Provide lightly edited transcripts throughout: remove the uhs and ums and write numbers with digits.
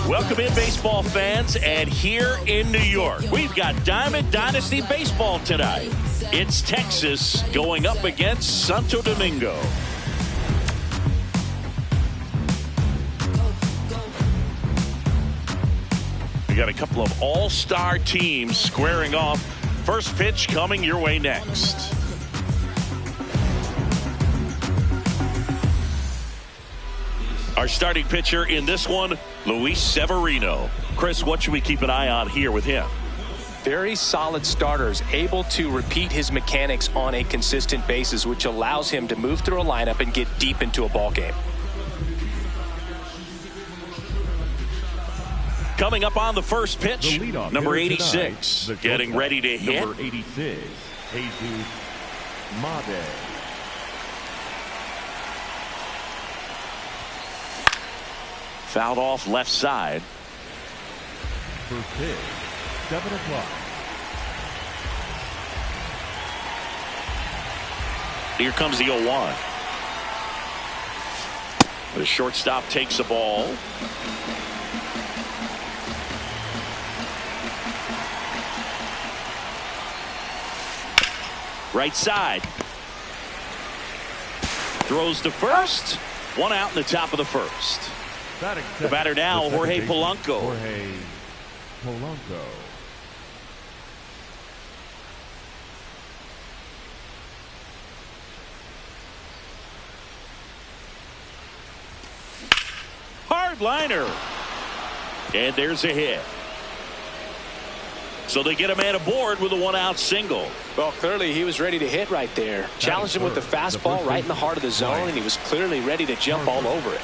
Welcome in, baseball fans, and here in New York, we've got Diamond Dynasty Baseball tonight. It's Texas going up against Santo Domingo. We got a couple of all-star teams squaring off. First pitch coming your way next. Our starting pitcher in this one, Luis Severino. Chris, what should we keep an eye on here with him? Very solid starters, able to repeat his mechanics on a consistent basis, which allows him to move through a lineup and get deep into a ball game. Coming up on the first pitch, number 86, tonight, getting ready to hit. Number 86, Jesus Made. Fouled off left side. First pitch, 7 o'clock. Here comes the 0-1. The shortstop takes the ball. Right side. Throws to first. One out in the top of the first. The batter now, Jorge Polanco. Jorge Polanco. Hard liner. And there's a hit. So they get a man aboard with a one-out single. Well, clearly he was ready to hit right there. Challenged him with the fastball right in the heart of the zone, and he was clearly ready to jump all over it.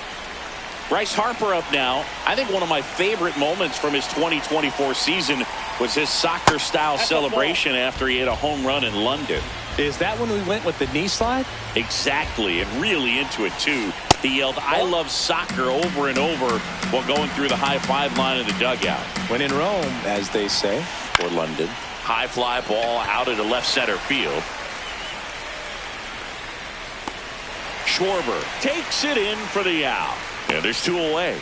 Bryce Harper up now. I think one of my favorite moments from his 2024 season was his soccer-style celebration after he hit a home run in London. Is that when we went with the knee slide? Exactly, and really into it, too. He yelled, "I love soccer," over and over while going through the high-five line of the dugout. When in Rome, as they say, or London. High fly ball out into left center field. Schwarber takes it in for the out. And there's two away.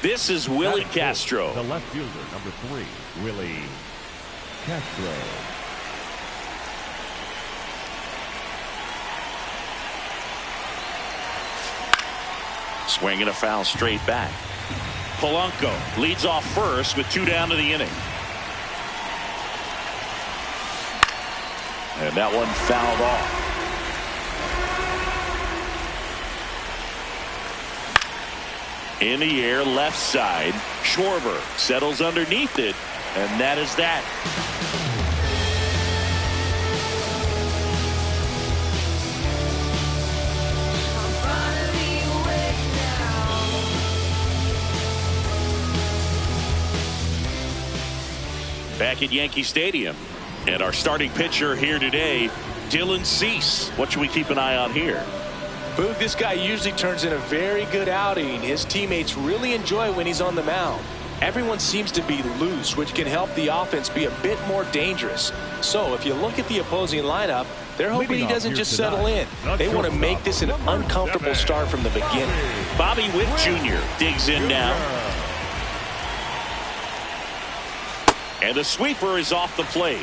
This is Willie Castro. The left fielder, number 3, Willie Castro. Swinging a foul straight back. Polanco leads off first with 2 down to the inning. And that one fouled off. In the air, left side. Schwarber settles underneath it, and that is that. Back at Yankee Stadium, and our starting pitcher here today, Dylan Cease. What should we keep an eye on here? Boog, this guy usually turns in a very good outing. His teammates really enjoy when he's on the mound. Everyone seems to be loose, which can help the offense be a bit more dangerous. So if you look at the opposing lineup, they're hoping he doesn't just settle in. They want to make this an uncomfortable start from the beginning. Bobby Witt Jr. digs in now. And the sweeper is off the plate.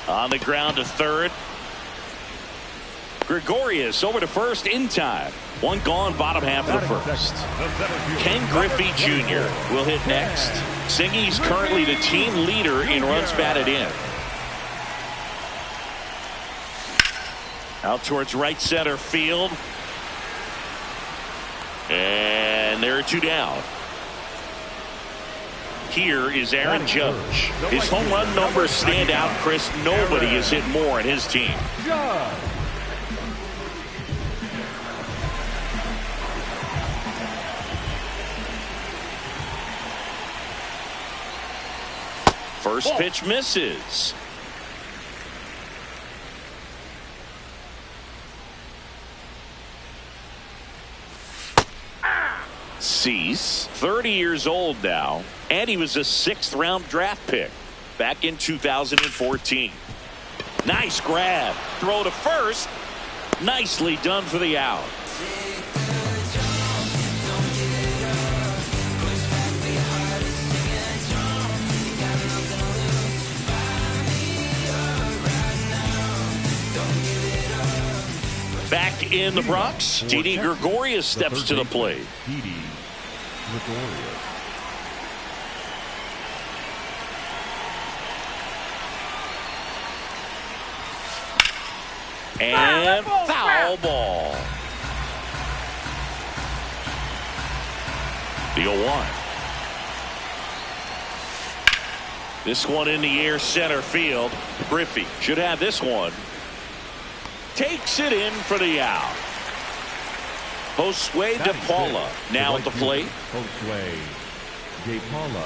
On the ground to third. Gregorius over to first in time. One gone, bottom half of the first. Ken Griffey Jr. will hit next. Singy's currently the team leader in runs batted in. Out towards right center field. And there are 2 down. Here is Aaron Judge. His home run numbers stand out, Chris. Nobody has hit more in his team. First pitch misses. Cease, 30 years old now, and he was a 6th-round draft pick back in 2014. Nice grab. Throw to first. Nicely done for the out. Back in the Bronx, Didi Gregorius steps to the plate. Didi Gregorius. And foul ball. The 0-1. This one in the air, center field. Griffey should have this one. Takes it in for the out. Josue De Paula now at the plate. Josue De Paula.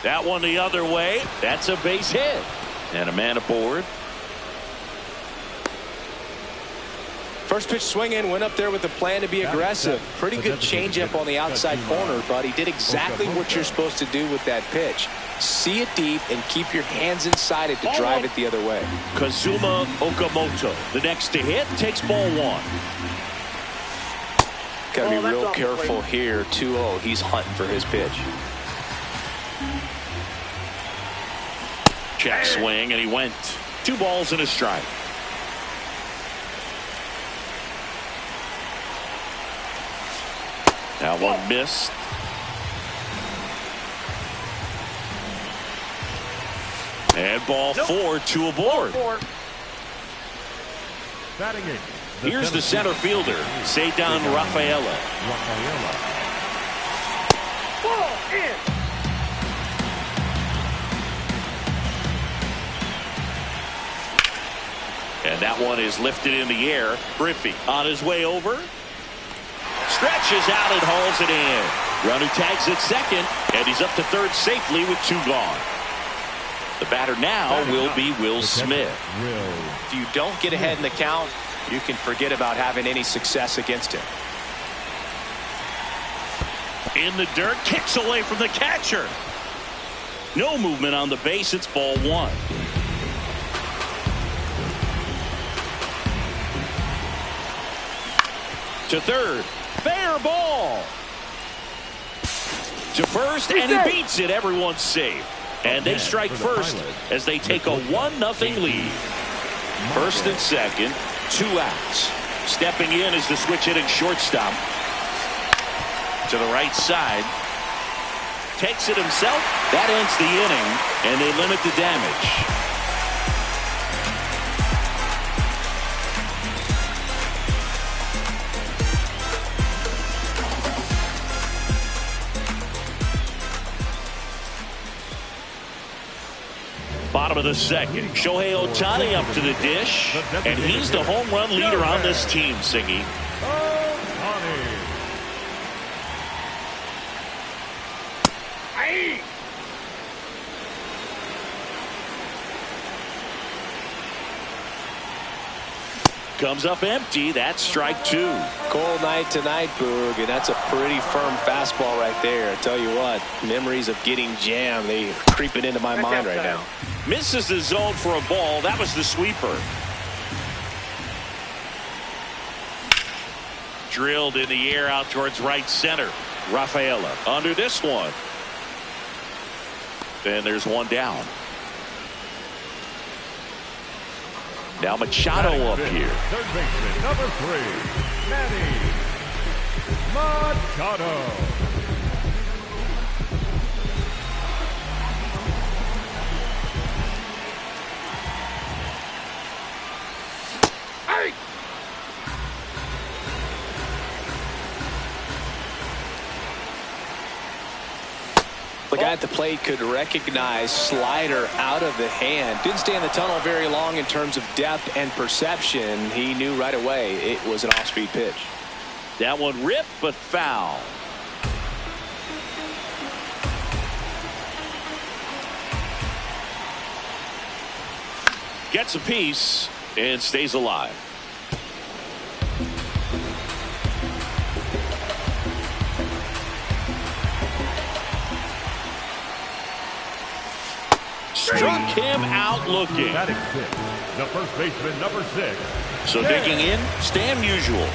That one the other way. That's a base hit. And a man aboard. First pitch swinging, went up there with a plan to be aggressive. Pretty good changeup on the outside corner, but he did exactly what you're supposed to do with that pitch. See it deep and keep your hands inside it to drive it the other way. Kazuma Okamoto, the next to hit, takes ball 1. Got to be real careful here. 2-0. He's hunting for his pitch. Check swing, and he went. 2 balls and a strike. That one missed. And ball 4, 2 aboard. Batting it. Here's the center fielder, Ceddanne Rafaela. Ball in. And that one is lifted in the air. Griffey on his way over. Stretches out and hauls it in. Runner tags at second, and he's up to third safely with 2 gone. The batter now will be Will Smith. If you don't get ahead in the count, you can forget about having any success against him. In the dirt, kicks away from the catcher. No movement on the base. It's ball 1. To third. Fair ball. To first, and he beats it. Everyone's safe. And they strike first as they take a 1-0 lead. First and second, 2 outs. Stepping in is the switch hitting shortstop. To the right side. Takes it himself. That ends the inning, and they limit the damage. Bottom of the second. Shohei Ohtani up to the dish. And he's the home run leader on this team, Singy. Comes up empty. That's strike 2. Cold night tonight, Boog, and that's a pretty firm fastball right there. I tell you what, memories of getting jammed, they creeping into my mind right now. Misses the zone for a ball. That was the sweeper. Drilled in the air out towards right center. Rafaela under this one. Then there's one down. Now Machado up here. Third baseman, number 3, Manny Machado. The guy at the plate could recognize slider out of the hand. Didn't stay in the tunnel very long in terms of depth and perception. He knew right away it was an off-speed pitch. That one ripped, but foul. Gets a piece and stays alive. Struck him out looking. Batting 6, the first baseman, number 6. So digging in, Stan Musial.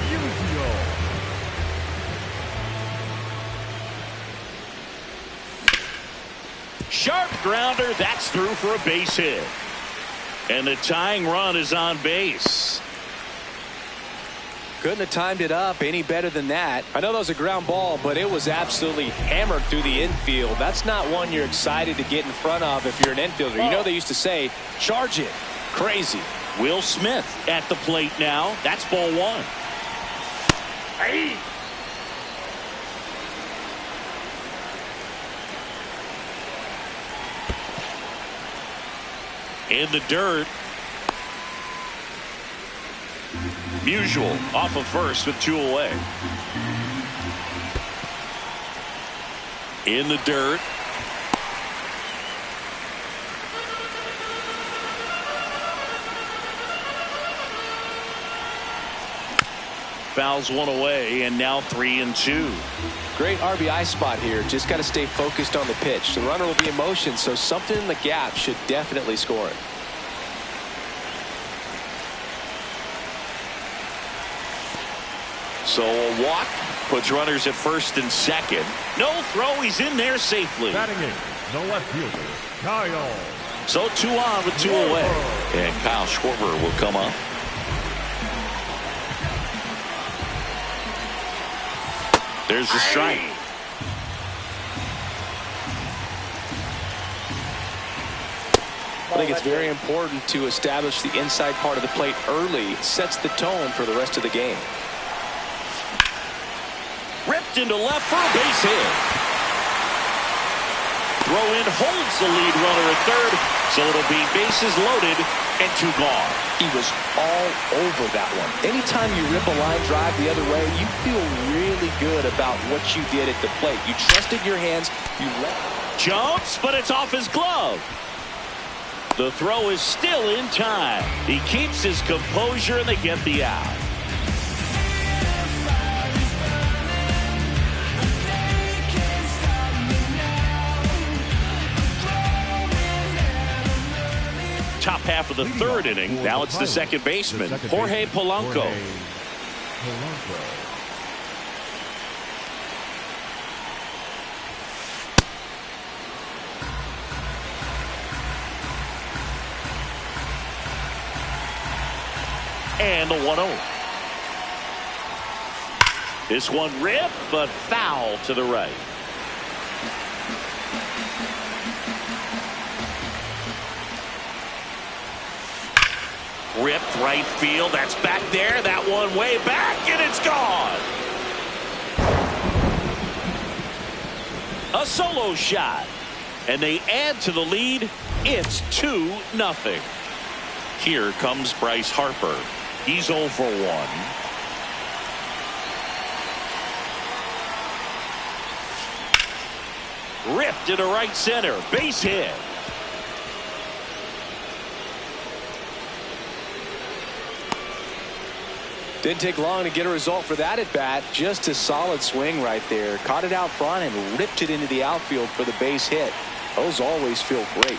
Sharp grounder. That's through for a base hit. And the tying run is on base. Couldn't have timed it up any better than that. I know that was a ground ball, but it was absolutely hammered through the infield. That's not one you're excited to get in front of if you're an infielder. You know they used to say, charge it. Crazy. Will Smith at the plate now. That's ball 1. Hey. In the dirt. Musial off of first with 2 away. In the dirt. Fouls one away, and now 3-2. Great RBI spot here. Just got to stay focused on the pitch. The runner will be in motion, so something in the gap should definitely score it. So a walk puts runners at first and second. No throw. He's in there safely. Batting in, the left fielder, Kyle. So 2 on with 2 away. And Kyle Schwarber will come up. There's the strike. I think it's very important to establish the inside part of the plate early. Sets the tone for the rest of the game. Ripped into left for a base hit. Throw in holds the lead runner at third. So it'll be bases loaded and 2 gone. He was all over that one. Anytime you rip a line drive the other way, you feel really good about what you did at the plate. You trusted your hands. You let. Jumps, but it's off his glove. The throw is still in time. He keeps his composure, and they get the out. Top half of the third inning. Now it's the second baseman, Jorge Polanco. And the 1-0. This one ripped, but foul to the right. Ripped right field. That's back there. That one way back, and it's gone. A solo shot. And they add to the lead. It's 2-0. Here comes Bryce Harper. He's 0 for 1. Ripped into right center. Base hit. Didn't take long to get a result for that at bat. Just a solid swing right there. Caught it out front and ripped it into the outfield for the base hit. Those always feel great.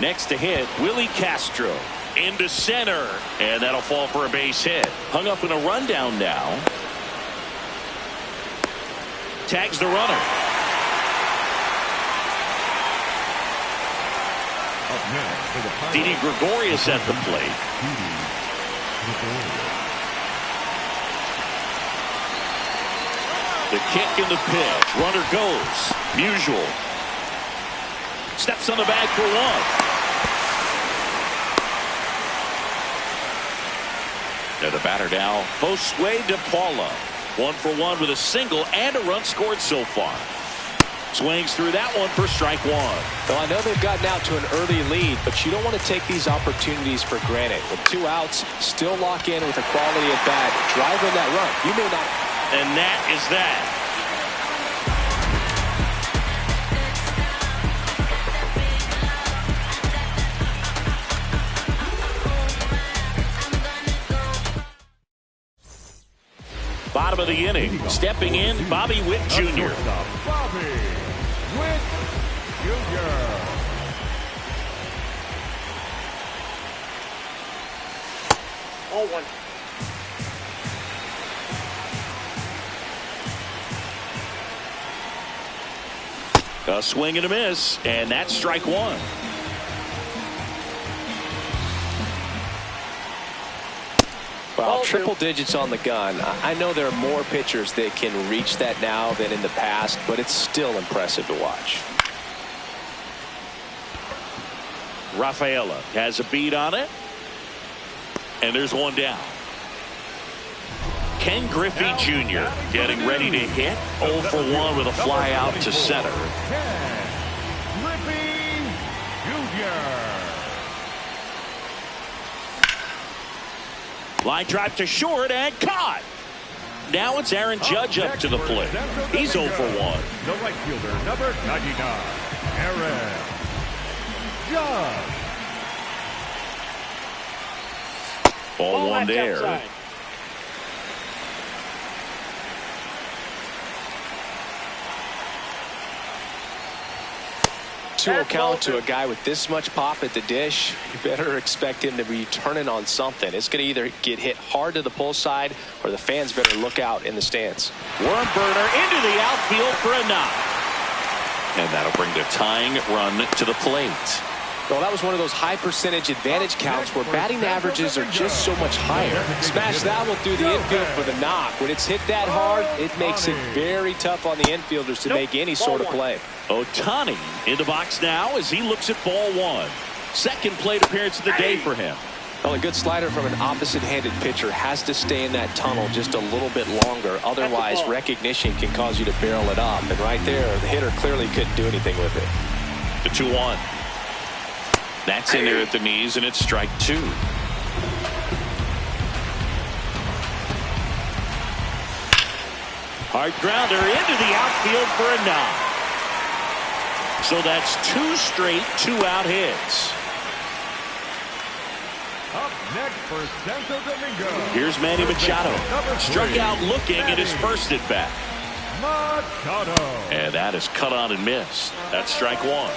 Next to hit, Willie Castro. Into center. And that'll fall for a base hit. Hung up in a rundown now. Tags the runner. Didi Gregorius at the plate. The kick and the pitch. Runner goes. Musial. Steps on the bag for 1. And the batter now, Josue DePaula. 1 for 1 with a single and a run scored so far. Swings through that one for strike 1. Well, I know they've gotten out to an early lead, but you don't want to take these opportunities for granted. With 2 outs, still lock in with a quality at bat. Drive in that run. You may not. And that is that. Bottom of the inning, stepping in, Bobby Witt Jr. Bobby Witt Jr. Oh, 1. A swing and a miss, and that's strike 1. Well, triple digits on the gun. I know there are more pitchers that can reach that now than in the past, but it's still impressive to watch. Rafaela has a beat on it, and there's one down. Ken Griffey Jr. getting ready to hit. 0 for 1 with a fly out to center. Ken Griffey Jr. Line drive to short and caught. Now it's Aaron Judge up to the plate. He's 0 for 1. The right fielder, number 99, Aaron Judge. Ball 1 there. Outside. 2-0 count to a guy with this much pop at the dish. You better expect him to be turning on something. It's going to either get hit hard to the pull side, or the fans better look out in the stands. Worm burner into the outfield for a knock. And that'll bring the tying run to the plate. Well, that was one of those high percentage advantage counts where batting averages are just so much higher. Smash that one through the infield for the knock. When it's hit that hard, it makes it very tough on the infielders to make any sort of play. Ohtani in the box now as he looks at ball 1. Second plate appearance of the day for him. Well, a good slider from an opposite-handed pitcher has to stay in that tunnel just a little bit longer. Otherwise, recognition can cause you to barrel it up. And right there, the hitter clearly couldn't do anything with it. The 2-1. That's in there at the knees, and it's strike 2. Hard grounder into the outfield for a knock. So that's 2 straight 2-out hits. Up next for Santo Domingo. Here's Manny Machado. Struck out looking at his first at bat. Machado. And that is cut on and missed. That's strike 1.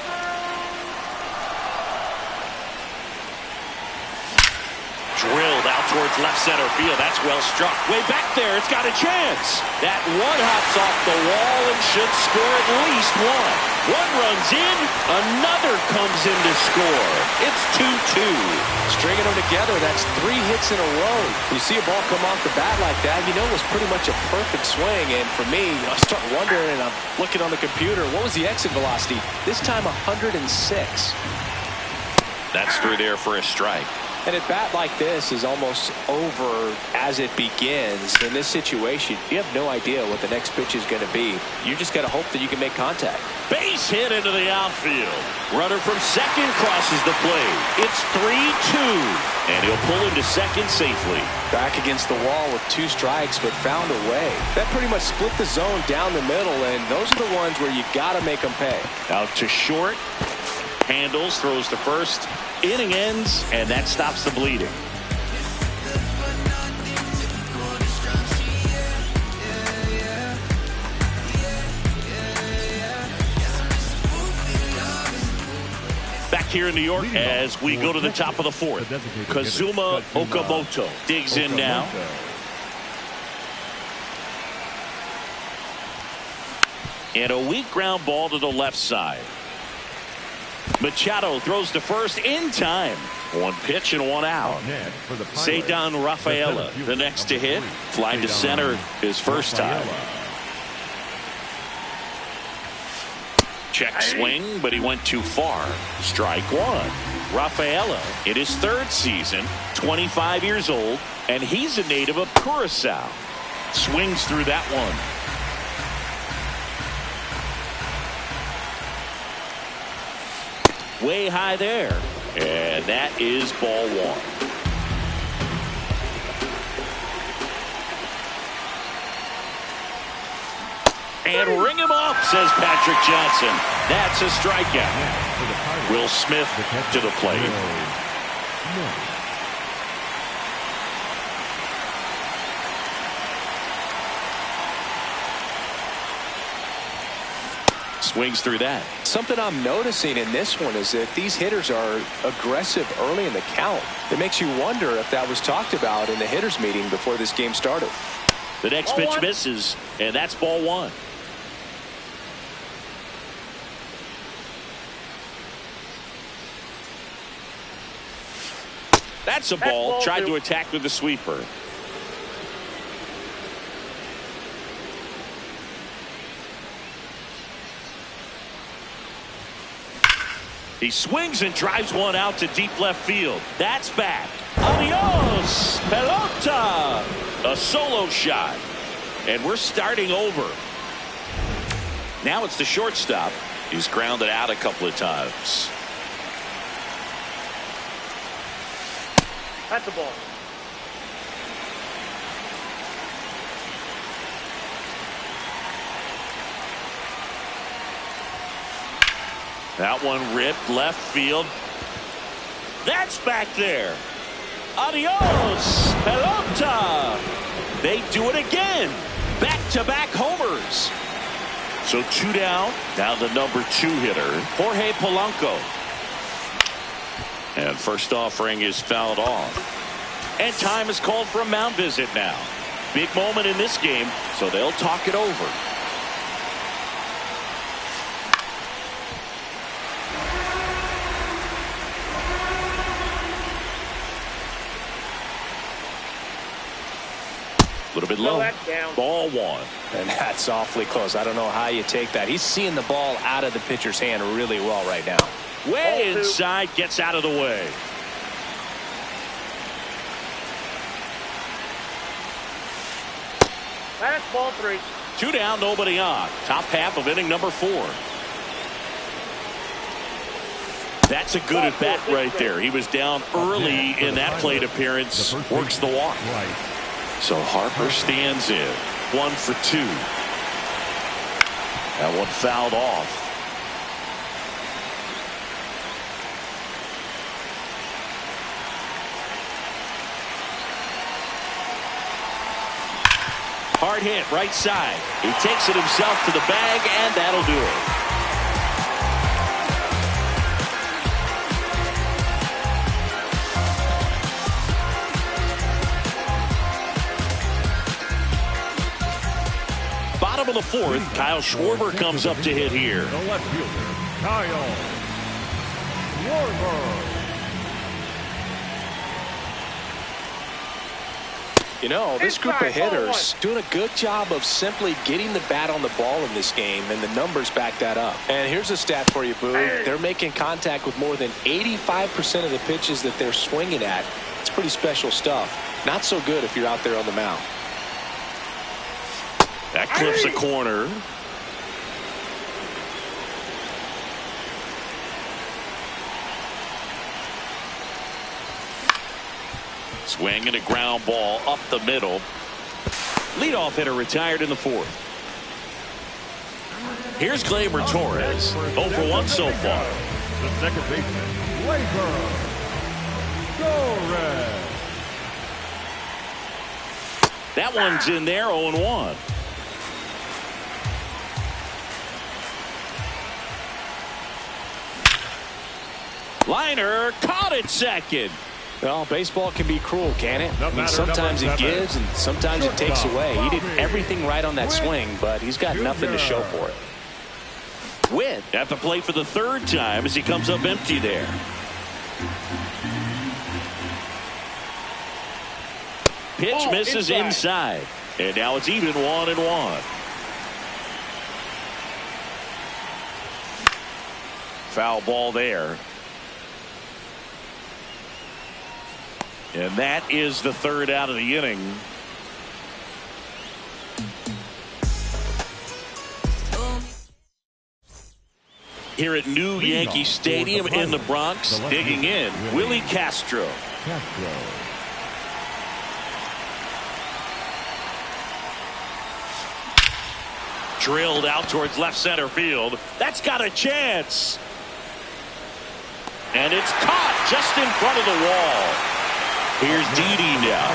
Drilled out towards left center field. That's well struck. Way back there. It's got a chance. That one hops off the wall and should score at least 1. One runs in. Another comes in to score. It's 2-2. stringing them together. That's 3 hits in a row. You see a ball come off the bat like that, you know it was pretty much a perfect swing. And for me, I start wondering, and I'm looking on the computer, what was the exit velocity? This time 106. That's through there for a strike. And a bat like this is almost over as it begins. In this situation, you have no idea what the next pitch is going to be. You just got to hope that you can make contact. Base hit into the outfield. Runner from second crosses the plate. It's 3-2. And he'll pull him to second safely. Back against the wall with 2 strikes, but found a way. That pretty much split the zone down the middle, and those are the ones where you got to make them pay. Out to short. Handles, throws to first. Inning ends, and that stops the bleeding. Back here in New York as we go to the top of the 4th. Kazuma Okamoto digs in now. And a weak ground ball to the left side. Machado throws to first in time. 1 pitch and 1 out. Cedar Rafaela, the next to hit. Fly to center his first time. Check swing, but he went too far. Strike 1. Rafaela in his 3rd season, 25 years old, and he's a native of Curacao. Swings through that one. Way high there, and that is ball 1. And ring him up, says Patrick Johnson. That's a strikeout. Will Smith to the plate. Swings through that. Something I'm noticing in this one is that these hitters are aggressive early in the count. It makes you wonder if that was talked about in the hitters meeting before this game started. The next pitch misses, and that's ball 1. That's a ball. Tried to attack with the sweeper. He swings and drives one out to deep left field. That's back. Adios, pelota. A solo shot. And we're starting over. Now it's the shortstop. He's grounded out a couple of times. That's a ball. That one ripped left field. That's back there. Adios, pelota. They do it again. Back-to-back homers. So 2 down. Now the number 2 hitter, Jorge Polanco. And first offering is fouled off. And time is called for a mound visit now. Big moment in this game, so they'll talk it over. A little bit low. Ball 1. And that's awfully close. I don't know how you take that. He's seeing the ball out of the pitcher's hand really well right now. Way inside, gets out of the way. That's ball 3. 2 down, nobody on. Top half of inning number 4. That's a good at bat right there. He was down early in that plate appearance. Works the walk. So Harper stands in. 1 for 2. That one fouled off. Hard hit right side. He takes it himself to the bag, and that'll do it. Bottom of the 4th, Kyle Schwarber comes up to hit here. The left fielder, Kyle Schwarber. You know, this group of Inside, ball hitters doing a good job of simply getting the bat on the ball in this game, and the numbers back that up. And here's a stat for you, Boo. They're making contact with more than 85% of the pitches that they're swinging at. It's pretty special stuff. Not so good if you're out there on the mound. That clips a corner. Swing and a ground ball up the middle. Leadoff hitter retired in the fourth. Here's Gleyber Torres. 0 for 1 so far. The second baseman, Gleyber Torres. That one's in there, 0-1. Liner caught it second. Well, baseball can be cruel, can it? I mean, sometimes it gives and sometimes it takes away. He did everything right on that swing, but he's got nothing to show for it. Witt at the plate for the third time as he comes up empty there. Pitch misses inside. And now it's even 1-1. Foul ball there. And that is the third out of the inning. Here at New Yankee Stadium in the Bronx, digging in, Willie Castro. Drilled out towards left center field. That's got a chance. And it's caught just in front of the wall. Here's Didi now.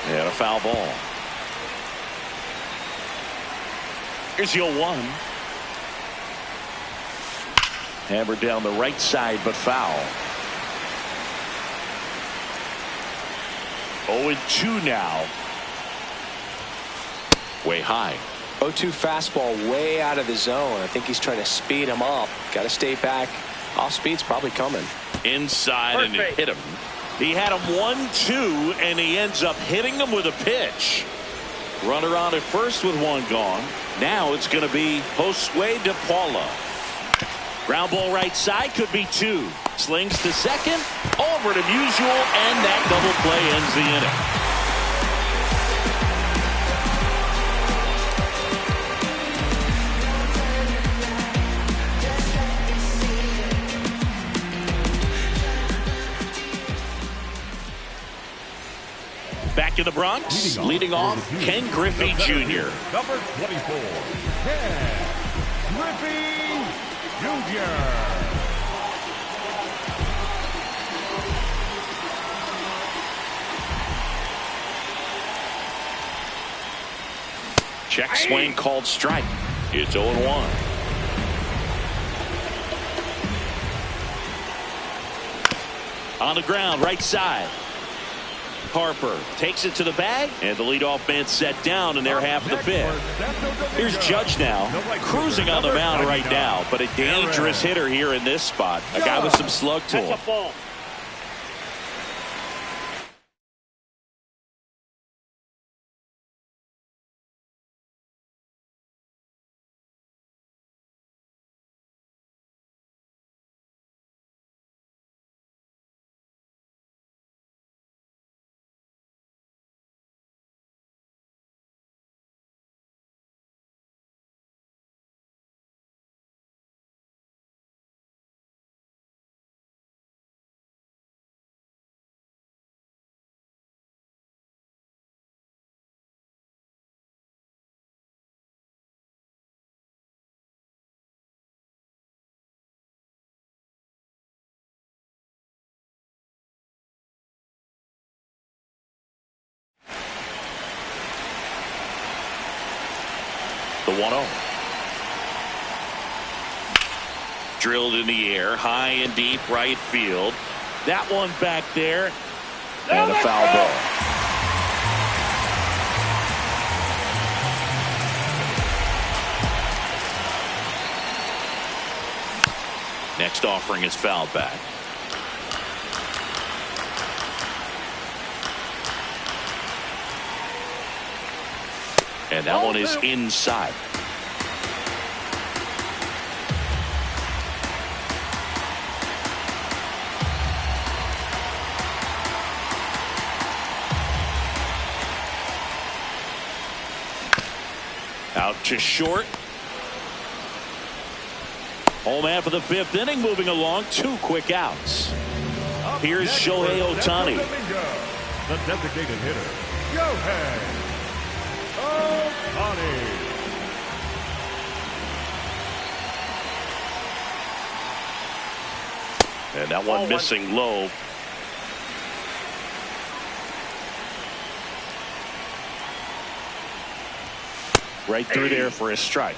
And a foul ball. Here's 0-1. Hammered down the right side, but foul. 0-2 now. Way high. 0-2 fastball way out of the zone. I think he's trying to speed him up. Got to stay back. Off speed's probably coming. Inside and it hit him. He had him 1-2 and he ends up hitting him with a pitch. Runner on at first with one gone. Now it's going to be Josue de Paula. Ground ball right side, could be 2. Slings to second, over to Musial, and that double play ends the inning. Back in the Bronx, leading off, Ken Griffey Jr. Number 24, Ken Griffey Jr. Check swing called strike. It's 0-1. On the ground, right side. Harper takes it to the bag, and the leadoff man set down in their half of the fifth. Here's Judge now, cruising on the mound right now, but a dangerous hitter here in this spot. A guy with some slug to him. The 1-0. Drilled in the air, high and deep right field. That one back there. And a foul ball. Next offering is fouled back. And that one is inside. Out to short. Home man for the 5th inning, moving along. 2 quick outs. Here's Shohei Ohtani. The designated hitter, Shohei Ohtani. And that one missing low. Right through there for a strike.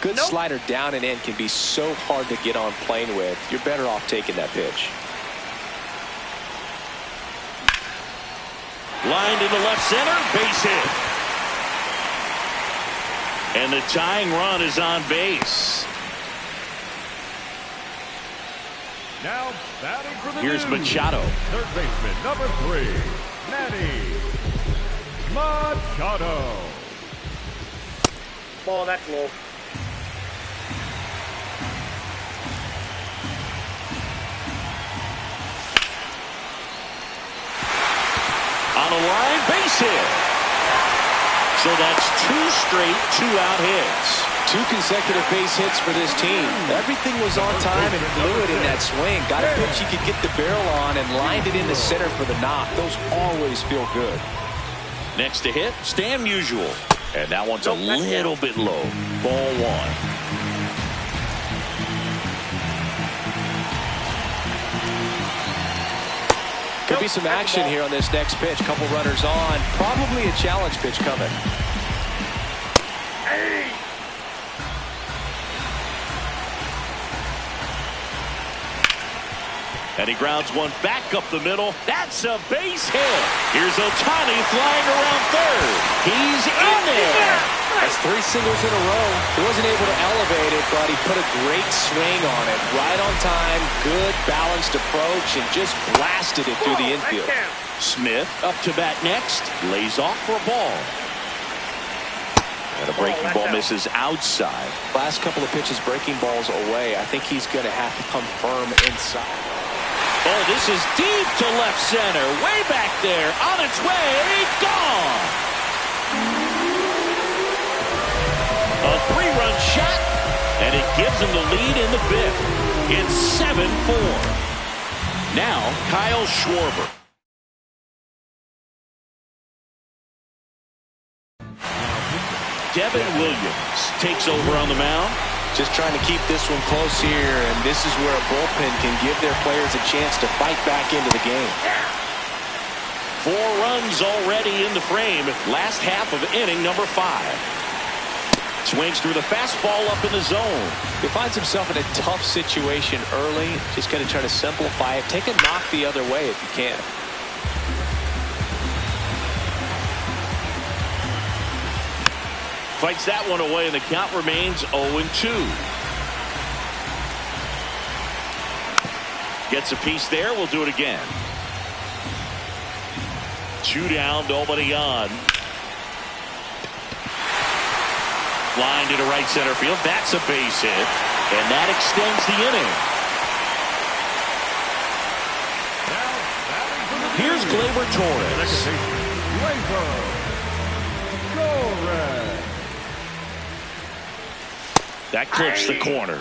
Good slider down and in can be so hard to get on plane with. You're better off taking that pitch. Lined into left center, base hit. And the tying run is on base. Now batting for the Here's Machado. Third baseman, number 3, Manny Machado. Ball, that's low. On a line, base hit. So that's 2 straight 2-out hits. 2 consecutive base hits for this team. Everything was on time and fluid in that swing. Got a pitch he could get the barrel on and lined it in the center for the knock. Those always feel good. Next to hit, Stan Musial. And that one's a little bit low. Ball 1. Could be some action here on this next pitch. Couple runners on. Probably a challenge pitch coming. Hey! And he grounds one back up the middle. That's a base hit. Here's Ohtani flying around third. He's in there. That's 3 singles in a row. He wasn't able to elevate it, but he put a great swing on it. Right on time, good balanced approach, and just blasted it through the infield. Smith up to bat next. Lays off for a ball. And a breaking ball misses outside. Last couple of pitches breaking balls away. I think he's going to have to come firm inside. Oh, this is deep to left center. Way back there. On its way. Gone. A 3-run shot. And it gives him the lead in the 5th. It's 7-4. Now, Kyle Schwarber. Devin Williams takes over on the mound. Just trying to keep this one close here, and this is where a bullpen can give their players a chance to fight back into the game. 4 runs already in the frame. Last half of inning number 5. Swings through the fastball up in the zone. He finds himself in a tough situation early. Just got to try to simplify it. Take a knock the other way if you can. Fights that one away, and the count remains 0-2. Gets a piece there. We'll do it again. 2 down, nobody on. Line to right center field. That's a base hit, and that extends the inning. Here's Gleyber Torres. That clips the corner.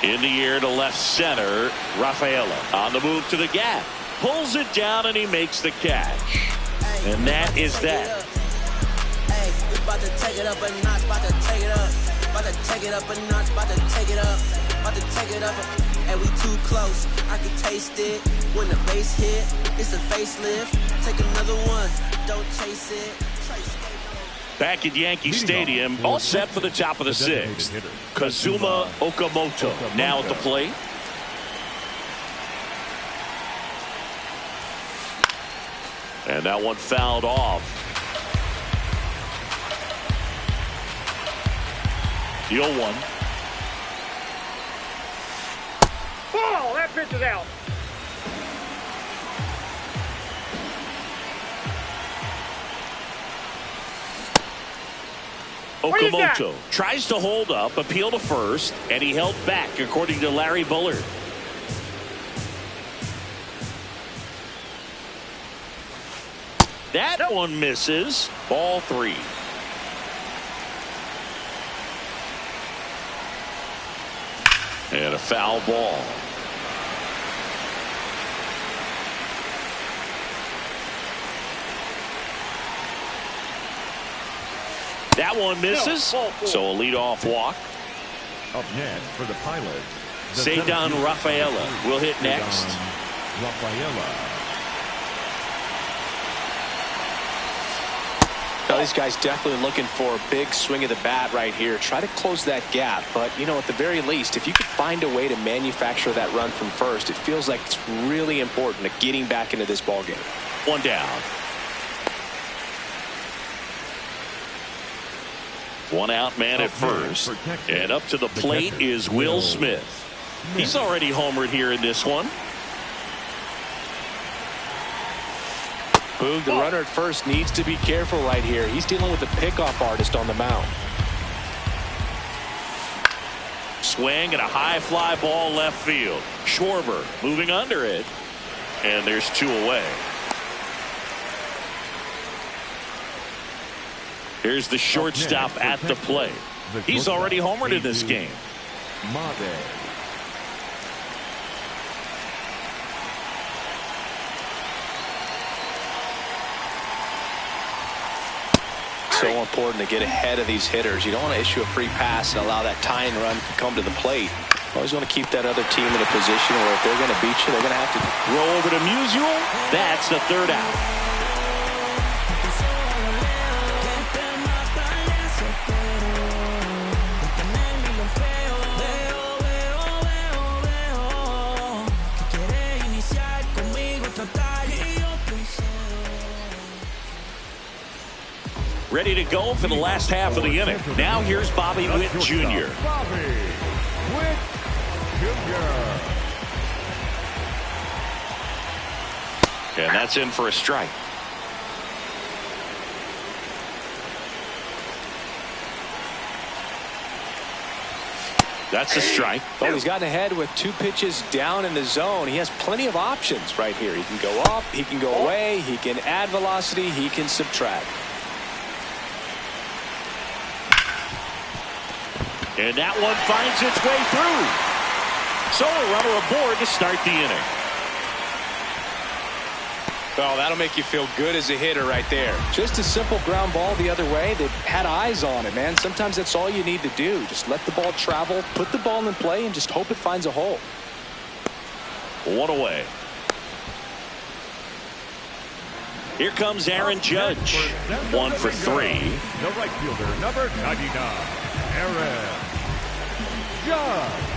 In the air to left center. Rafaela on the move to the gap. Pulls it down and he makes the catch. And that is that. Hey, we about to take it up a notch, about to take it up. About to take it up a notch, about to take it up. About to take it up. And we too close. I can taste it. When the bass hit, it's a facelift. Take another one. Don't chase it. Back at Yankee Stadium, all set for the top of the 6th. Kazuma Okamoto now at the plate. And that one fouled off. The 0-1. Ball, that pitch is out. Okamoto tries to hold up, appeal to first, and he held back, according to Larry Bullard. That one misses. Ball 3. And a foul ball. That one misses. So a leadoff walk. Up next for the Pilots, Cedon Rafaela will hit next. Rafaela. Now, these guys definitely looking for a big swing of the bat right here. Try to close that gap. But, you know, at the very least, if you could find a way to manufacture that run from first, it feels like it's really important to getting back into this ball game. One down. One out man at first. And up to the plate is Will Smith. He's already homered here in this one. Boog, the runner at first needs to be careful right here. He's dealing with a pickoff artist on the mound. Swing and a high fly ball left field. Schwarber moving under it. And there's 2 away. Here's the shortstop at the plate. He's already homered in this game. So important to get ahead of these hitters. You don't want to issue a free pass and allow that tying run to come to the plate. Always want to keep that other team in a position where if they're going to beat you, they're going to have to roll over to Musial. That's the 3rd out. Ready to go for the last half of the inning. Now here's Bobby Witt Jr. Bobby Witt Jr. And that's in for a strike. That's a strike. Oh, he's gotten ahead with 2 pitches down in the zone. He has plenty of options right here. He can go up, he can go away, he can add velocity, he can subtract. And that one finds its way through. So a runner aboard to start the inning. Oh, that'll make you feel good as a hitter right there. Just a simple ground ball the other way. They had eyes on it, man. Sometimes that's all you need to do. Just let the ball travel, put the ball in play, and just hope it finds a hole. 1 away. Here comes Aaron Judge. 1 for 3. The right fielder, number 99, Aaron Judge.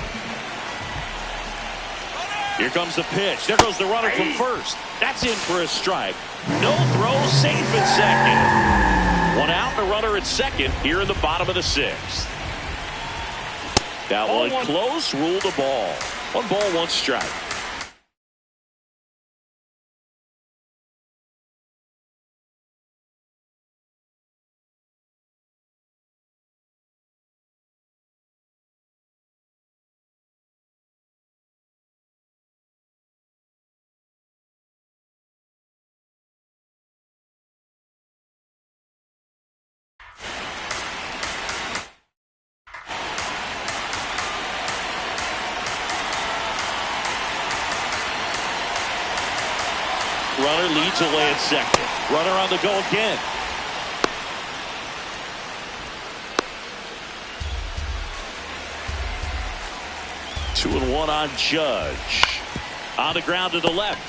Here comes the pitch. There goes the runner from first. That's in for a strike. No throw, safe at second. 1 out, the runner at second here in the bottom of the 6th. That one close, ruled a ball. 1 ball, 1 strike. Runner leads away at second. Runner on the go again. Two and one on Judge. On the ground to the left.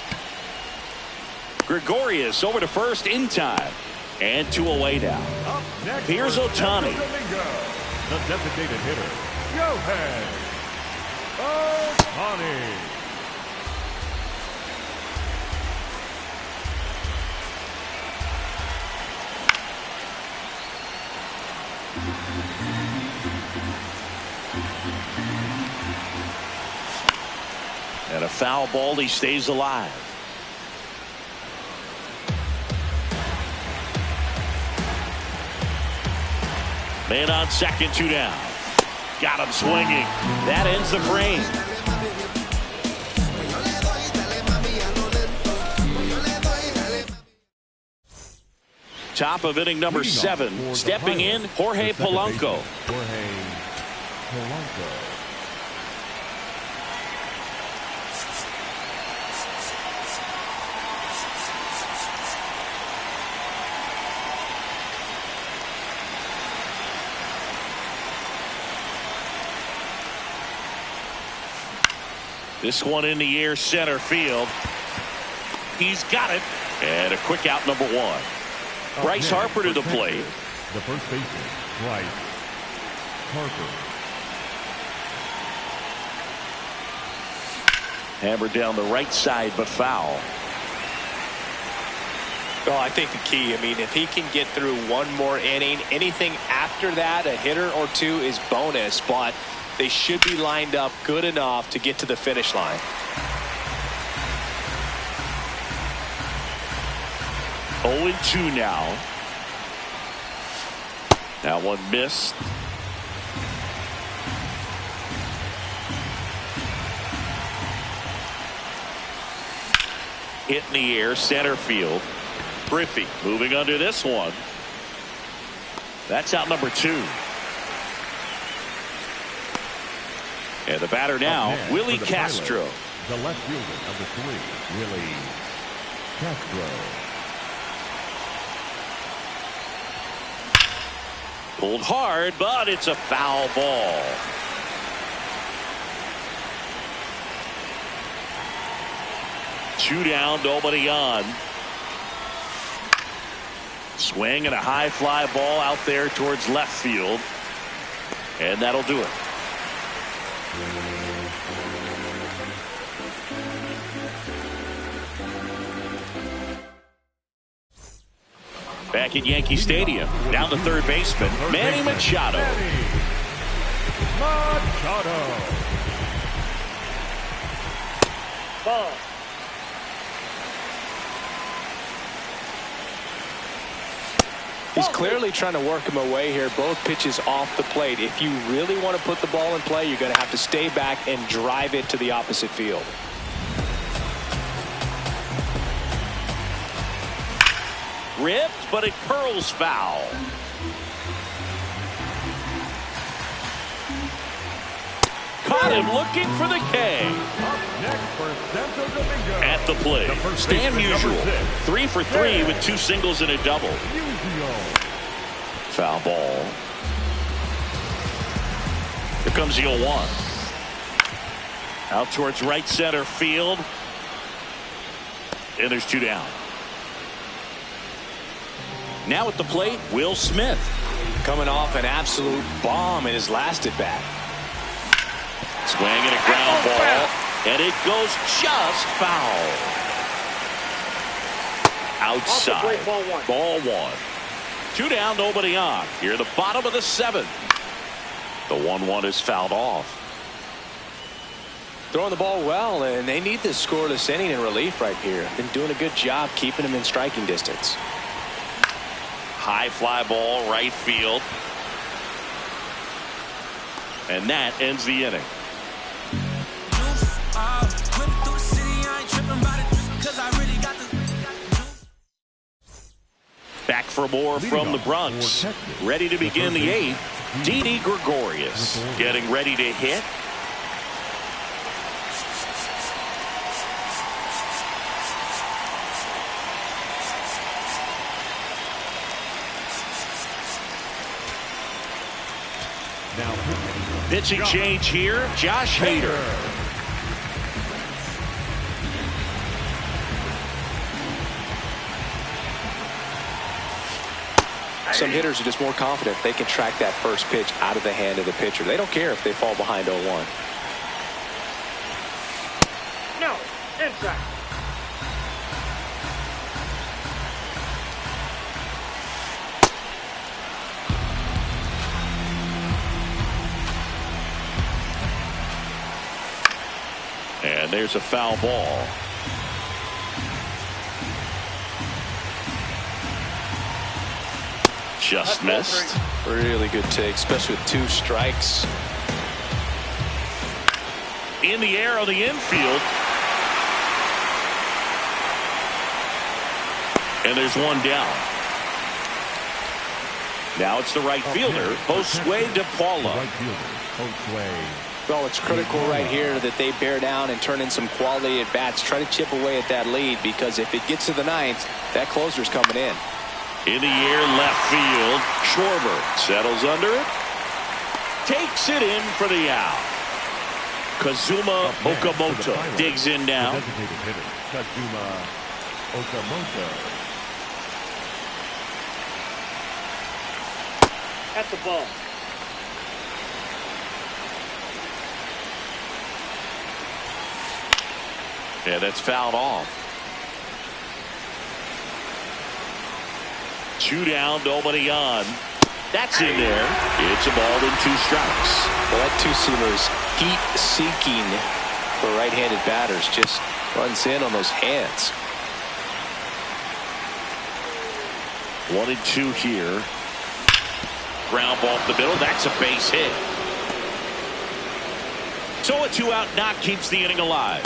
Gregorius over to first in time. And 2 away now. Here's Ohtani. The designated hitter, Yohei Ohtani. a foul ball. He stays alive. Man on second, 2 down. Got him swinging. That ends the frame. Top of inning number 7. Stepping in, Jorge Polanco. Jorge Polanco. This one in the air, center field. He's got it. And a quick out, number 1. Bryce Harper to the plate. The first baseman, Bryce Harper. Hammered down the right side, but foul. Well, I think the key, if he can get through one more inning, anything after that, a hitter or 2 is bonus, but they should be lined up good enough to get to the finish line. 0-2 now. That one missed. Hit in the air, center field. Griffey moving under this one. That's out number 2. And the batter now, Willie Castro. The left fielder, number 3, Willie Castro. Pulled hard, but it's a foul ball. Two down, nobody on. Swing and a high fly ball out there towards left field. And that'll do it. Back at Yankee Stadium, down to third baseman, Manny Machado. Ball. He's clearly trying to work him away here. Both pitches off the plate. If you really want to put the ball in play, you're going to have to stay back and drive it to the opposite field. Ripped, but it curls foul. Caught him looking for the K. At the plate, Stan Musial, 3 for 3 with 2 singles and a double. Foul ball. Here comes the 0-1. Out towards right center field. And there's 2 down. Now at the plate, Will Smith. Coming off an absolute bomb in his last at bat. Swing and a ground ball. And it goes just foul. Outside. Ball 1. 2 down, nobody on. Here at the bottom of the 7th. The 1-1 is fouled off. Throwing the ball well, and they need this scoreless inning in relief right here. Been doing a good job keeping him in striking distance. High fly ball, right field. And that ends the inning. Back for more from the Bronx. Ready to begin the 8th. Didi Gregorius getting ready to hit. Pitching change here, Josh Hader. Some hitters are just more confident they can track that first pitch out of the hand of the pitcher. They don't care if they fall behind 0-1. No, inside. And And there's a foul ball. Just missed. Really good take, especially with 2 strikes. In the air on the infield. And there's one down. Now it's the right fielder, Josue De Paula. Right fielder, Josue. Well, it's critical right here that they bear down and turn in some quality at bats. Try to chip away at that lead, because if it gets to the 9th, that closer's coming in. In the air, left field. Schwarber settles under it. Takes it in for the out. Kazuma Okamoto digs in now. Designated hitter, Kazuma Okamoto. At the ball. Yeah, that's fouled off. 2 down, nobody on. That's in there. It's a ball and 2 strikes. Well, that 2-seamer is heat-seeking for right-handed batters. Just runs in on those hands. 1 and 2 here. Ground ball up the middle. That's a base hit. So a 2-out knock keeps the inning alive.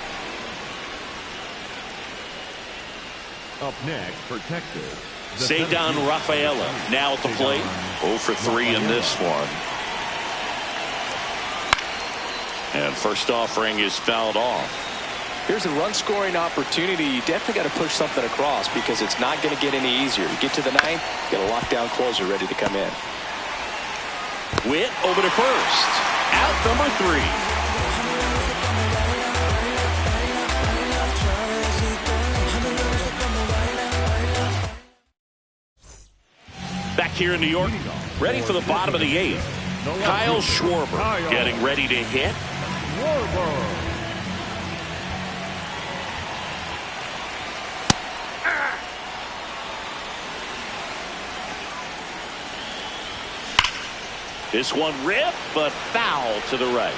Up next for Texas, Cedon Rafaela now at the plate. 0 for 3 in this one. And first offering is fouled off. Here's a run-scoring opportunity. You definitely got to push something across, because it's not going to get any easier. You get to the 9th, you got a lockdown closer ready to come in. Witt over to first. Out number 3. Back here in New York, ready for the bottom of the 8th. Kyle Schwarber getting ready to hit. This one ripped, but foul to the right.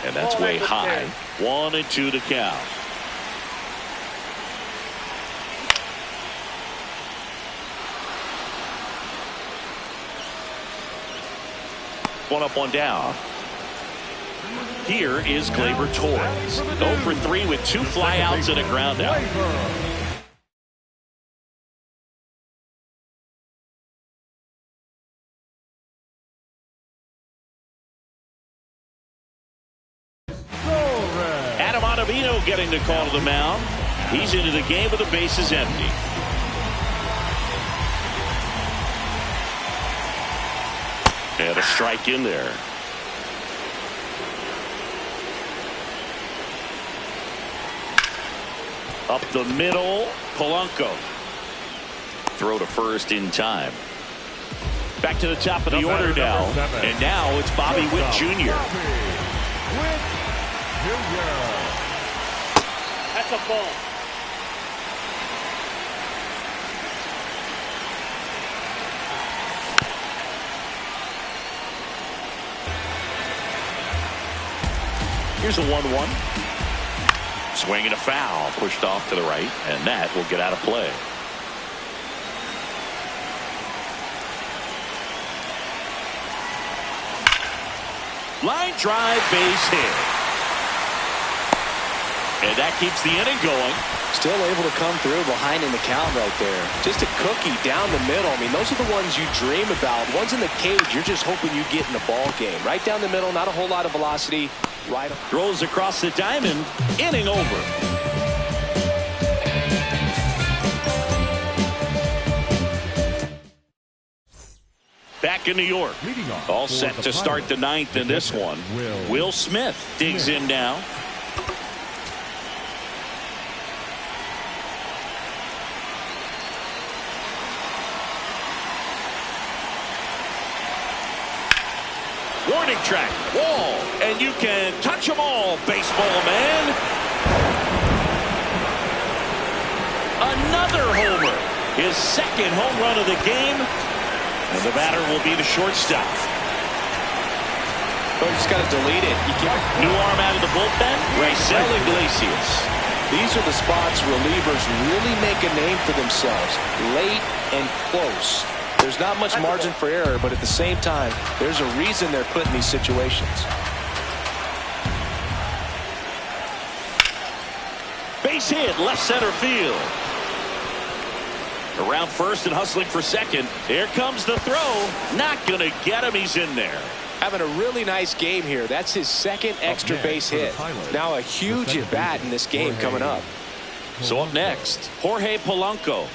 And that's way high. 1 and 2 to count. One up, one down. Here is Gleyber Torres. 0 for 3 with 2 flyouts and a ground out. Getting the call to the mound. He's into the game with the bases empty. And a strike in there. Up the middle, Polanco. Throw to first in time. Back to the top of the order now. And now it's Bobby Witt Jr. Witt Jr. At the ball. Here's a 1-1. Swing and a foul, pushed off to the right, and that will get out of play. Line drive, base hit. And that keeps the inning going. Still able to come through behind in the count right there. Just a cookie down the middle. I mean, those are the ones you dream about. Ones in the cage, you're just hoping you get in the ball game. Right down the middle, not a whole lot of velocity. Right. Throws across the diamond. Inning over. Back in New York. All set to start the 9th in this one. Will Smith digs in now. Warning track, wall, and you can touch them all, baseball man. Another homer. His second home run of the game. And the batter will be the shortstop. But just got to delete it. You can't. New arm out of the bullpen. Raisel Iglesias. These are the spots relievers really make a name for themselves. Late and close. There's not much margin for error, but at the same time, there's a reason they're put in these situations. Base hit, left center field. Around first and hustling for second. Here comes the throw. Not going to get him. He's in there. Having a really nice game here. That's his second extra base hit. Now a huge at bat in this game coming up. So up next, Jorge Polanco.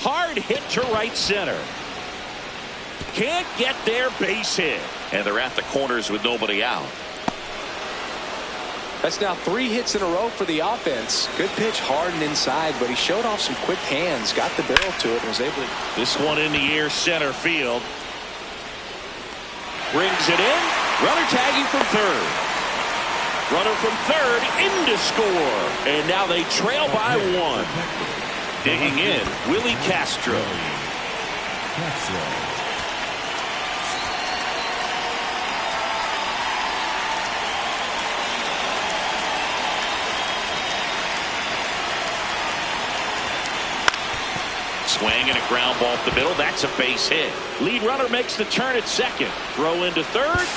Hard hit to right center. Can't get their base hit. And they're at the corners with nobody out. That's now 3 hits in a row for the offense. Good pitch, hard and inside, but he showed off some quick hands, got the barrel to it, and was able to. This one in the air, center field. Brings it in. Runner tagging from third. Runner from third in to score. And now they trail by 1. Digging in, Willie Castro. Swing and a ground ball up the middle. That's a base hit. Lead runner makes the turn at second. Throw into third.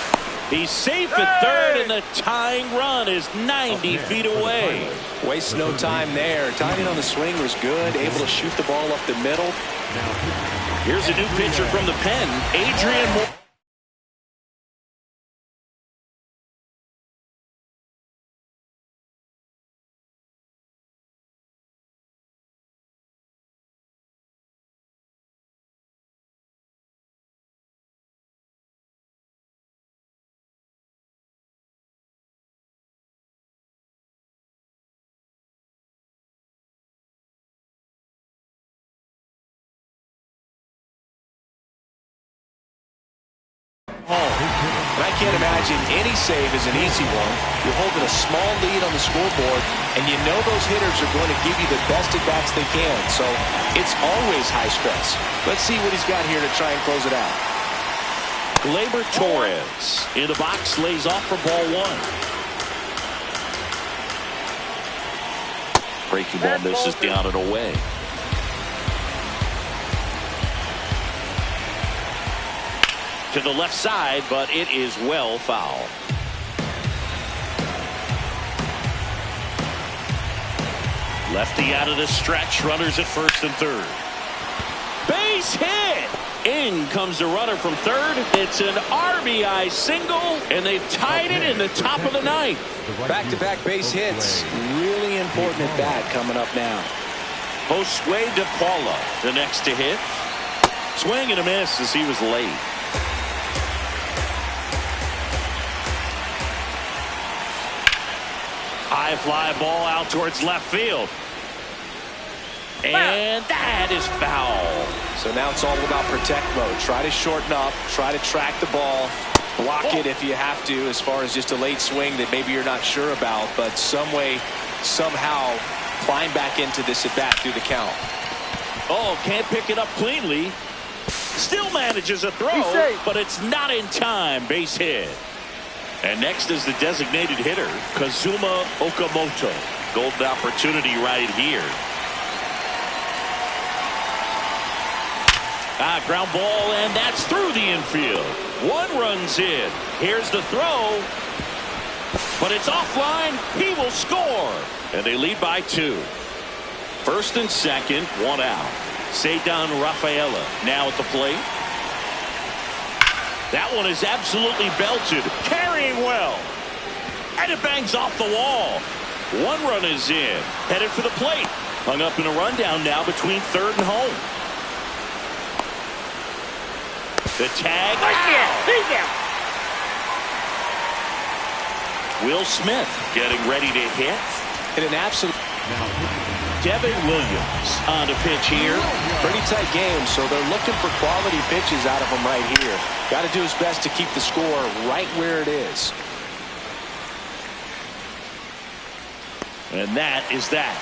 He's safe at third, and the tying run is 90 feet away. Wastes no time there. Timing on the swing was good. Able to shoot the ball up the middle. Here's a new pitcher from the pen, Adrian Moore. And I can't imagine any save is an easy one. You're holding a small lead on the scoreboard, and you know those hitters are going to give you the best at-bats they can. So it's always high stress. Let's see what he's got here to try and close it out. Gleyber Torres in the box, lays off for ball 1. Breaking ball misses down and away. To the left side, but it is well foul. Lefty out of the stretch. Runners at first and third. Base hit. In comes the runner from third. It's an RBI single, and they've tied it in the top of the 9th. Back-to-back base hits. Really important at bat coming up now. Josue De Paula, the next to hit. Swing and a miss as he was late. High fly ball out towards left field. And that is foul. So now it's all about protect mode. Try to shorten up. Try to track the ball. Block it if you have to, as far as just a late swing that maybe you're not sure about. But some way, somehow, climb back into this at bat through the count. Oh, can't pick it up cleanly. Still manages a throw, but it's not in time. Base hit. And next is the designated hitter, Kazuma Okamoto. Golden opportunity right here. Ground ball, and that's through the infield. 1 runs in. Here's the throw. But it's offline. He will score. And they lead by 2. First and second, 1 out. Ceddanne Rafaela now at the plate. That one is absolutely belted. Carrying well. And it bangs off the wall. 1 run is in. Headed for the plate. Hung up in a rundown now between third and home. The tag. Will Smith getting ready to hit. And an absolute. Devin Williams on the pitch here. Pretty tight game, so they're looking for quality pitches out of him right here. Got to do his best to keep the score right where it is. And that is that.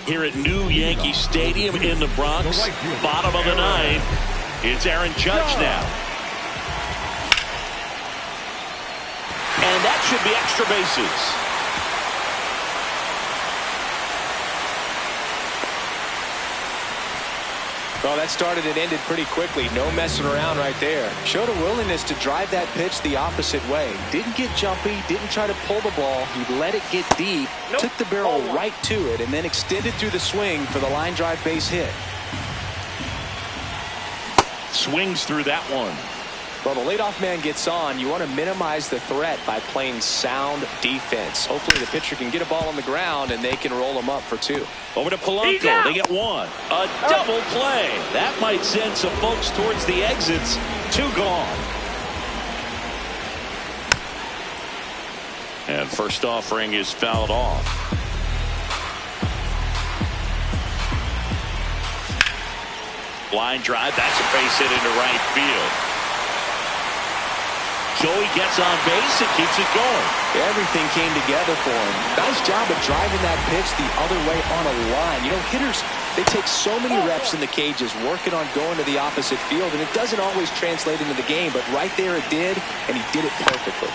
Here at New Yankee Stadium in the Bronx, bottom of the ninth. It's Aaron Judge now. And that should be extra bases. Well, that started and ended pretty quickly. No messing around right there. Showed a willingness to drive that pitch the opposite way. Didn't get jumpy, didn't try to pull the ball. He let it get deep, took the barrel right to it, and then extended through the swing for the line drive base hit. Swings through that one. Well, the leadoff man gets on. You want to minimize the threat by playing sound defense. Hopefully the pitcher can get a ball on the ground and they can roll him up for two. Over to Polanco. They get one. A double play. That might send some folks towards the exits. Two gone. And first offering is fouled off. Line drive. That's a base hit into right field. Joey gets on base and keeps it going. Everything came together for him. Nice job of driving that pitch the other way on a line. You know, hitters, they take so many reps in the cages working on going to the opposite field, and it doesn't always translate into the game, but right there it did, and he did it perfectly.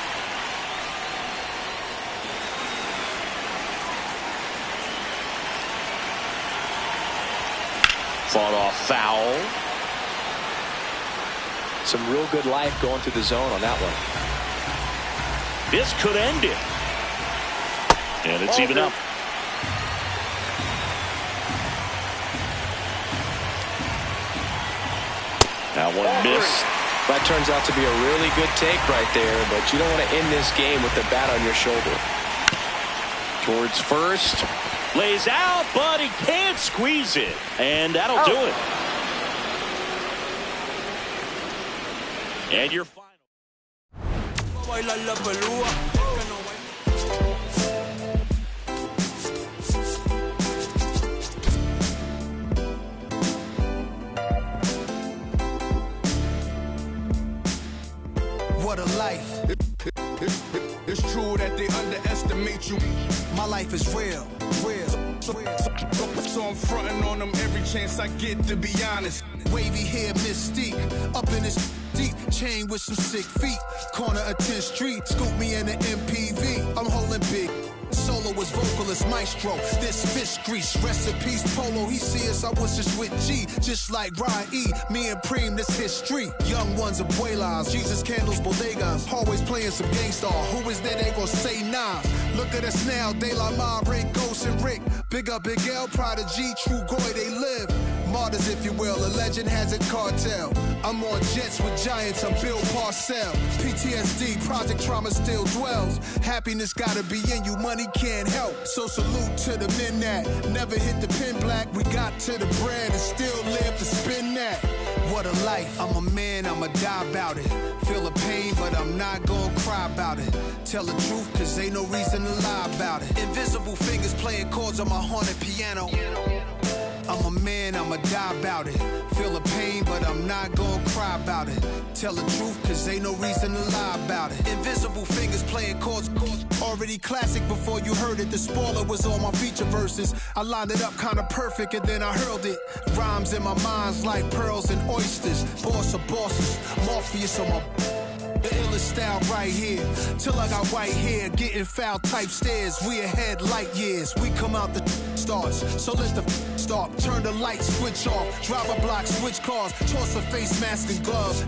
Fought off foul. Some real good life going through the zone on that one. This could end it. And it's even up. That one missed. That turns out to be a really good take right there, but you don't want to end this game with the bat on your shoulder. Towards first. Lays out, but he can't squeeze it. And that'll do it. And your final. What a life. It's true that they underestimate you. My life is real. So I'm fronting on them every chance I get, to be honest. Wavy hair, mystique, up in this deep chain with some sick feet. Corner of 10th Street, scoop me in an MPV. I'm holding big. Solo was vocalist maestro. This fish grease, recipes polo. He see us, I was just with G, just like Ryan E. Me and Preem, this history. Young ones, abuelas, Jesus candles, bodegas. Always playing some gangsta. Who is there? They gon' say nah. Look at us now, De La Ma, Ray, Ghost, and Rick. Big up, Big L, Prodigy, True Goy, they live. Martyrs, if you will, a legend has a cartel. I'm on jets with giants, I'm Bill Parcell. PTSD, project trauma still dwells. Happiness gotta be in you, money can't help. So salute to the men that never hit the pin black. We got to the bread and still live to spin that. What a life, I'm a man, I'ma die about it. Feel the pain, but I'm not gonna cry about it. Tell the truth, cause ain't no reason to lie about it. Invisible fingers playing chords on my haunted piano. I'm a man, I'ma die about it. Feel the pain, but I'm not gonna cry about it. Tell the truth, cause ain't no reason to lie about it. Invisible fingers playing chords. Already classic before you heard it. The spoiler was on my feature verses. I lined it up kinda perfect and then I hurled it. Rhymes in my mind's like pearls and oysters. Boss of bosses, Morpheus on my... The illest style right here. Till I got white hair, getting foul type stares. We ahead light years. We come out the stars. So let the start. Turn the light switch off. Drive a block, switch cars. Toss a face mask and glove.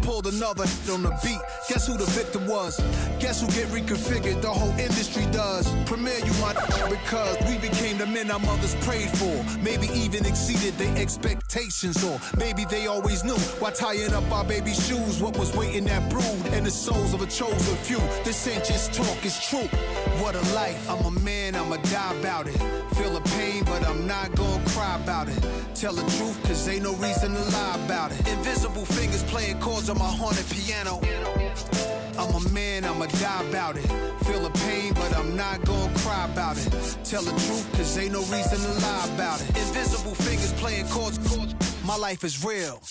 Pulled another on the beat. Guess who the victim was? Guess who get reconfigured? The whole industry does. Premiere you my because we became the men our mothers prayed for. Maybe even exceeded their expectations, or maybe they always knew why tying up our baby shoes. What was waiting that brood and the souls of a chosen few. This ain't just talk, it's true. What a life. I'm a man, I'ma die about it. Feel the pain, but I'm not gonna cry about it. Tell the truth, cause ain't no reason to lie about it. Invisible fingers playing chords on my haunted piano. I'm a man, I'ma die about it. Feel the pain, but I'm not gonna cry about it. Tell the truth, cause ain't no reason to lie about it. Invisible fingers playing chords. My life is real.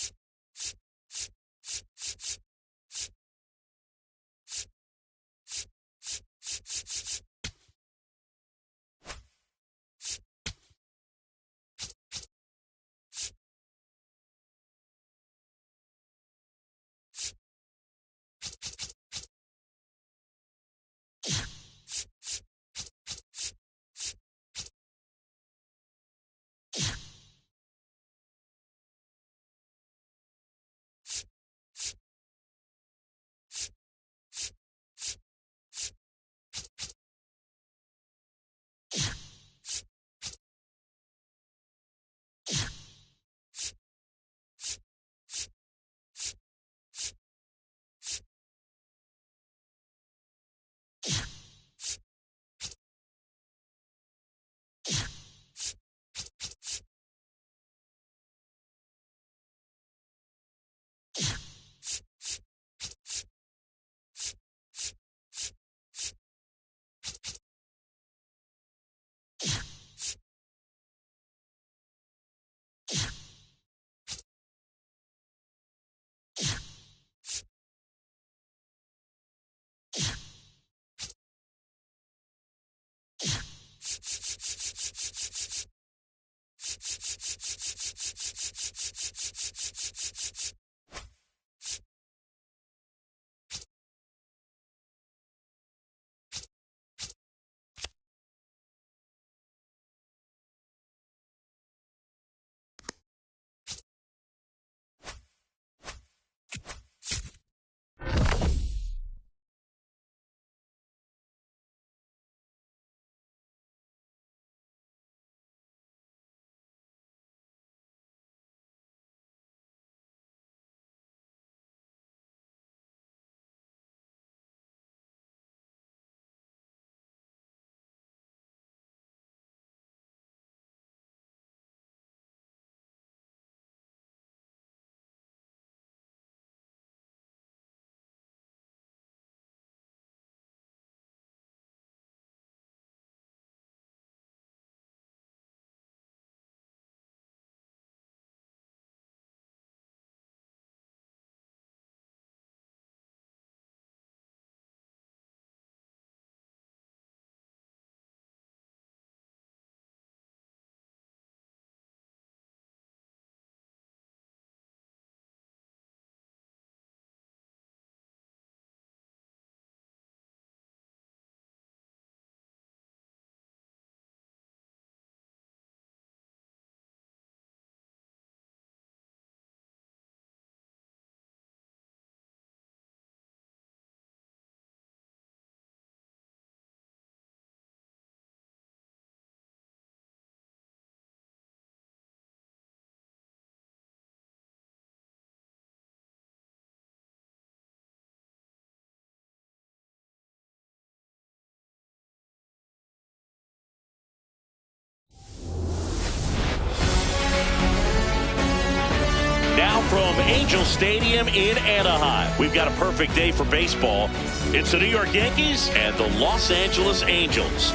from Angel Stadium in Anaheim. We've got a perfect day for baseball. It's the New York Yankees and the Los Angeles Angels.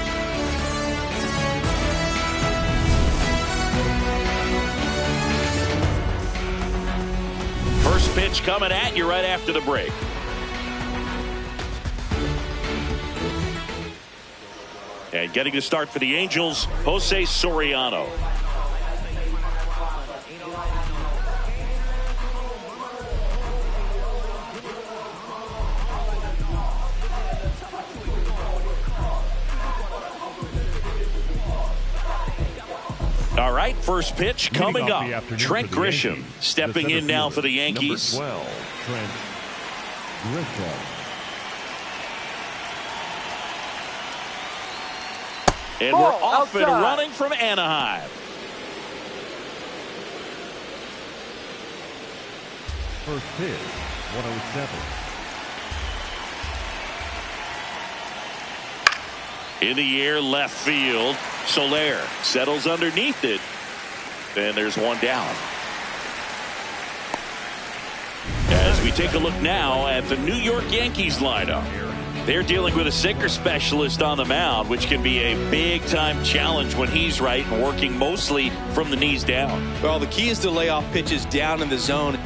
First pitch coming at you right after the break. And getting the start for the Angels, Jose Soriano. All right, first pitch coming up. Trent Grisham stepping in now for the Yankees. Number 12, Trent Grisham. And we're off and running from Anaheim. First pitch, 107. In the air, left field. Soler settles underneath it. And there's one down. As we take a look now at the New York Yankees lineup. They're dealing with a sinker specialist on the mound, which can be a big-time challenge when he's right and working mostly from the knees down. Well, the key is to lay off pitches down in the zone